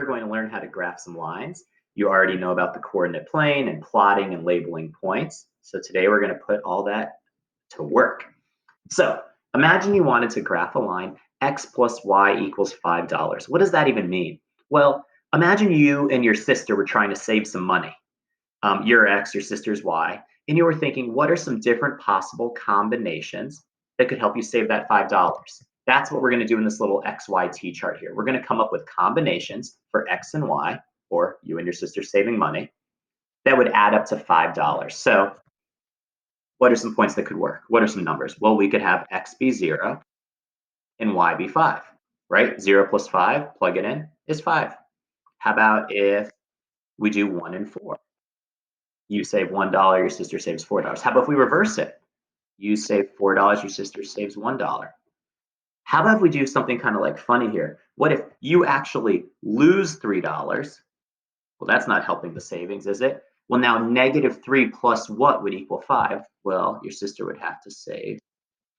going to learn how to graph some lines. You already know about the coordinate plane and plotting and labeling points. So today we're going to put all that to work. So imagine you wanted to graph a line x plus y equals $5. What does that even mean? Well, imagine you and your sister were trying to save some money. Your x, your sister's y, and you were thinking, what are some different possible combinations that could help you save that $5? That's what we're going to do in this little XYT chart here. We're going to come up with combinations for x and y, or you and your sister saving money, that would add up to $5. So what are some points that could work? What are some numbers? Well, we could have x be 0 and y be 5, right? 0 plus 5, plug it in, is 5. How about if we do 1 and 4? You save $1, your sister saves $4. How about if we reverse it? You save $4, your sister saves $1. How about if we do something kind of like funny here? What if you actually lose $3? Well, that's not helping the savings, is it? Well, now -3 plus what would equal 5? Well, your sister would have to save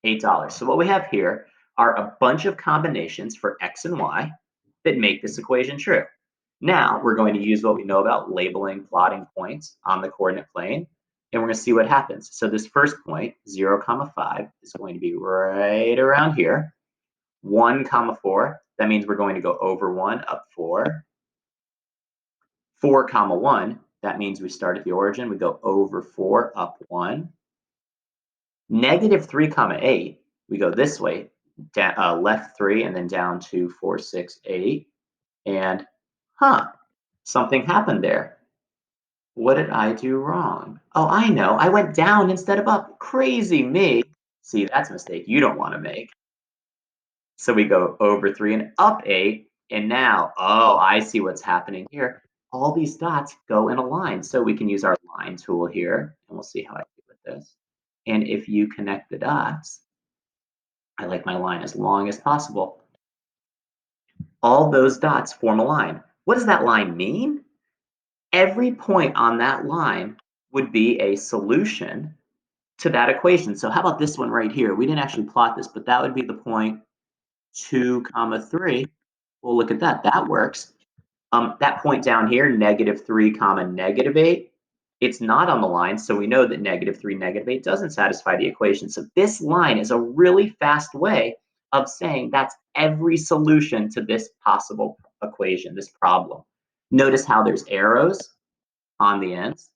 $8. So what we have here are a bunch of combinations for x and y that make this equation true. Now we're going to use what we know about labeling plotting points on the coordinate plane, and we're going to see what happens. So this first point, 0, 5, is going to be right around here. 1, 4, that means we're going to go over 1, up 4. 4, 1, that means we start at the origin, we go over 4, up 1. -3, 8, we go this way, left 3, and then down 2, 4, 6, 8. And, something happened there. What did I do wrong? Oh, I know, I went down instead of up. Crazy me. See, that's a mistake you don't want to make. So we go over 3 and up 8, and now, oh, I see what's happening here. All these dots go in a line, so we can use our line tool here, and we'll see how I do with this. And if you connect the dots, I like my line as long as possible. All those dots form a line. What does that line mean? Every point on that line would be a solution to that equation. So how about this one right here? We didn't actually plot this, but that would be the point 2, 3. Well, look at that. That works. That point down here, -3, -8, it's not on the line, so we know that -3, -8 doesn't satisfy the equation. So this line is a really fast way of saying that's every solution to this possible equation, this problem. Notice how there's arrows on the ends.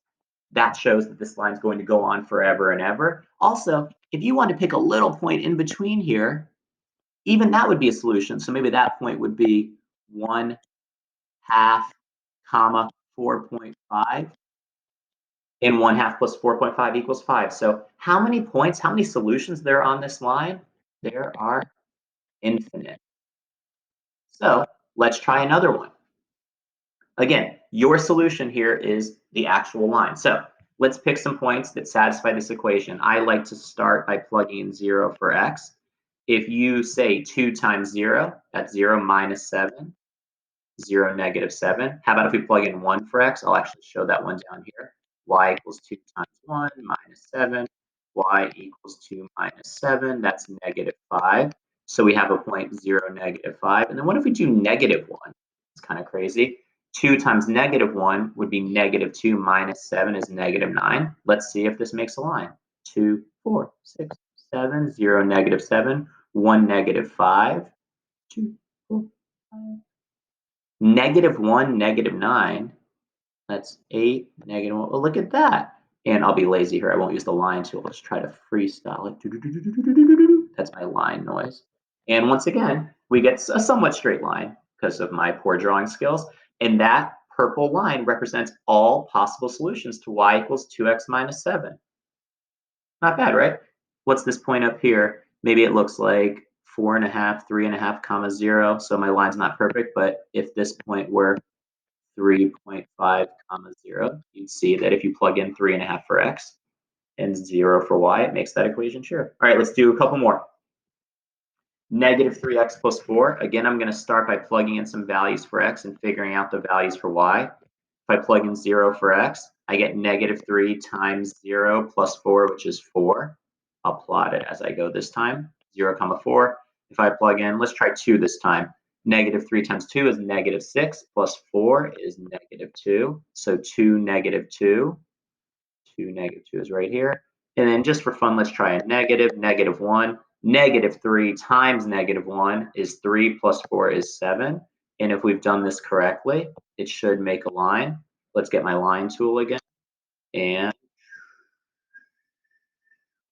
That shows that this line is going to go on forever and ever. Also, if you want to pick a little point in between here, even that would be a solution. So maybe that point would be 1/2, 4.5. And 1/2 plus 4.5 equals 5. So how many points, how many solutions there are on this line? There are infinite. So let's try another one. Again, your solution here is the actual line. So let's pick some points that satisfy this equation. I like to start by plugging in 0 for x. If you say 2 times 0, that's 0 minus 7, 0 negative 7. How about if we plug in 1 for x? I'll actually show that one down here. Y equals 2 times 1 minus 7. Y equals 2 minus 7. That's -5. So we have a point 0, -5. And then what if we do -1? It's kind of crazy. 2 times -1 would be -2 minus 7 is -9. Let's see if this makes a line. 2, 4, 6, 7, 0, -7, 1, -5, 2, 4, 5. -1, -9, that's 8, -1. Well, look at that. And I'll be lazy here. I won't use the line tool. Let's try to freestyle it. That's my line noise. And once again, we get a somewhat straight line because of my poor drawing skills. And that purple line represents all possible solutions to y equals 2x minus 7. Not bad, right? What's this point up here? Maybe it looks like 4.5, 3.5, 0. So my line's not perfect, but if this point were 3.5, 0, you'd see that if you plug in 3.5 for x and 0 for y, it makes that equation true. All right, let's do a couple more. -3x plus 4. Again, I'm going to start by plugging in some values for x and figuring out the values for y. If I plug in 0 for x, I get -3 times 0 plus 4, which is 4. I'll plot it as I go this time. 0, 4. If I plug in, let's try 2 this time. Negative 3 times 2 is negative 6, plus 4 is negative 2. So 2, negative 2. 2, negative 2 is right here. And then just for fun, let's try a negative, negative 1. Negative 3 times negative 1 is 3, plus 4 is 7. And if we've done this correctly, it should make a line. Let's get my line tool again. And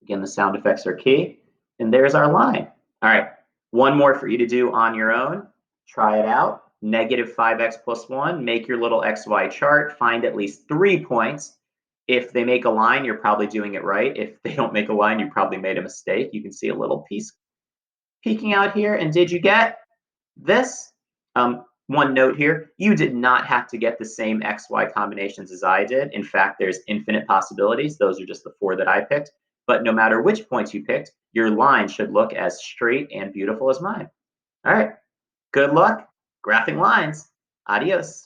again, the sound effects are key. And there's our line. All right, one more for you to do on your own. Try it out. Negative 5x plus 1. Make your little XY chart. Find at least 3 points. If they make a line, you're probably doing it right. If they don't make a line, you probably made a mistake. You can see a little piece peeking out here. And did you get this? One note here, you did not have to get the same XY combinations as I did. In fact, there's infinite possibilities. Those are just the 4 that I picked. But no matter which points you picked, your line should look as straight and beautiful as mine. All right, good luck graphing lines. Adios.